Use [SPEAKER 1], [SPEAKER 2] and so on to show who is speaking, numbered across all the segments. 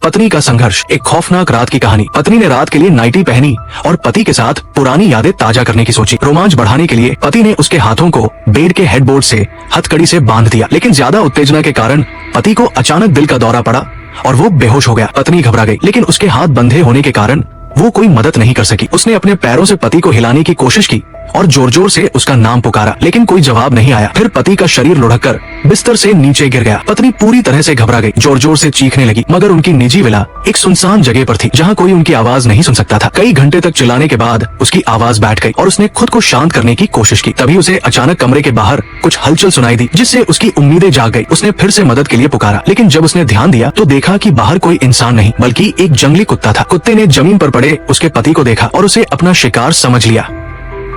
[SPEAKER 1] पत्नी का संघर्ष। एक खौफनाक रात की कहानी। पत्नी ने रात के लिए नाइटी पहनी और पति के साथ पुरानी यादें ताजा करने की सोची। रोमांच बढ़ाने के लिए पति ने उसके हाथों को बेड के हेडबोर्ड से हथकड़ी से बांध दिया, लेकिन ज्यादा उत्तेजना के कारण पति को अचानक दिल का दौरा पड़ा और वो बेहोश हो गया। पत्नी घबरा गई, लेकिन उसके हाथ बंधे होने के कारण वो कोई मदद नहीं कर सकी। उसने अपने पैरों से पति को हिलाने की कोशिश की और जोर जोर से उसका नाम पुकारा, लेकिन कोई जवाब नहीं आया। फिर पति का शरीर लुढ़ककर बिस्तर से नीचे गिर गया। पत्नी पूरी तरह से घबरा गई, जोर जोर से चीखने लगी, मगर उनकी निजी विला एक सुनसान जगह पर थी, जहाँ कोई उनकी आवाज नहीं सुन सकता था। कई घंटे तक चिल्लाने के बाद उसकी आवाज बैठ गई और उसने खुद को शांत करने की कोशिश की। तभी उसे अचानक कमरे के बाहर कुछ हलचल सुनाई दी, जिससे उसकी उम्मीदें जाग गई। उसने फिर से मदद के लिए पुकारा, लेकिन जब उसने ध्यान दिया तो देखा कि बाहर कोई इंसान नहीं बल्कि एक जंगली कुत्ता था। कुत्ते ने जमीन पर पड़े उसके पति को देखा और उसे अपना शिकार समझ लिया।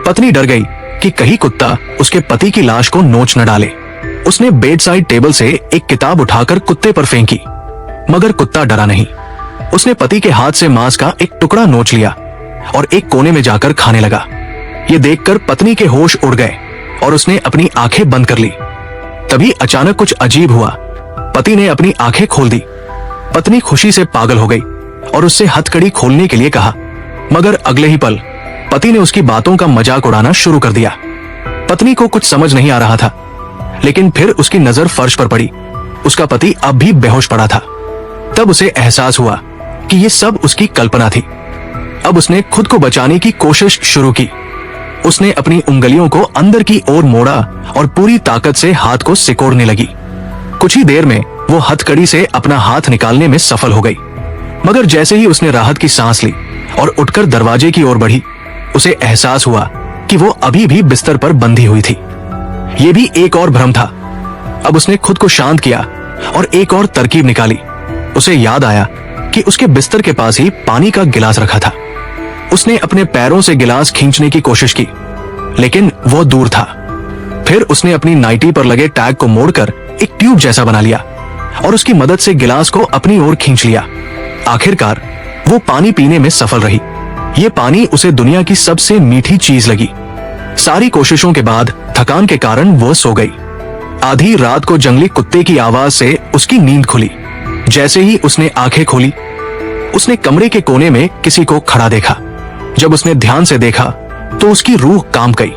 [SPEAKER 1] पत्नी डर गई कि कहीं कुत्ता उसके पति की लाश को नोच न डाले। उसने बेड साइड टेबल से एक किताब उठाकर कुत्ते पर फेंकी, मगर कुत्ता डरा नहीं। उसने पति के हाथ से मांस का एक टुकड़ा नोच लिया और एक कोने में जाकर खाने लगा। ये देखकर पत्नी के होश उड़ गए और उसने अपनी आंखें बंद कर ली। तभी अचानक कुछ अजीब हुआ। पति ने अपनी आंखें खोल दी। पत्नी खुशी से पागल हो गई और उससे हथकड़ी खोलने के लिए कहा, मगर अगले ही पल पति ने उसकी बातों का मजाक उड़ाना शुरू कर दिया। पत्नी को कुछ समझ नहीं आ रहा था, लेकिन फिर उसकी नजर फर्श पर पड़ी। उसका पति अब भी बेहोश पड़ा था। तब उसे एहसास हुआ कि ये सब उसकी कल्पना थी। अब उसने खुद को बचाने की कोशिश शुरू की। उसने अपनी उंगलियों को अंदर की ओर मोड़ा और पूरी ताकत से हाथ को सिकोड़ने लगी। कुछ ही देर में वो हथकड़ी से अपना हाथ निकालने में सफल हो गई, मगर जैसे ही उसने राहत की सांस ली और उठकर दरवाजे की ओर बढ़ी, उसे एहसास हुआ कि वो अभी भी बिस्तर पर बंधी हुई थी। ये भी एक और भ्रम था। अब उसने खुद को शांत किया और एक और तरकीब निकाली। उसे याद आया कि उसके बिस्तर के पास ही पानी का गिलास रखा था। उसने अपने पैरों से गिलास खींचने की कोशिश की, लेकिन वो दूर था। फिर उसने अपनी नाइटी पर लगे टैग को मोड़कर एक ट्यूब जैसा बना लिया और उसकी मदद से गिलास को अपनी ओर खींच लिया। आखिरकार वो पानी पीने में सफल रही। ये पानी उसे दुनिया की सबसे मीठी चीज लगी। सारी कोशिशों के बाद थकान के कारण वो सो गई। आधी रात को जंगली कुत्ते की आवाज से उसकी नींद खुली। जैसे ही उसने आंखें खोली, उसने कमरे के कोने में किसी को खड़ा देखा। जब उसने ध्यान से देखा तो उसकी रूह कांप गई।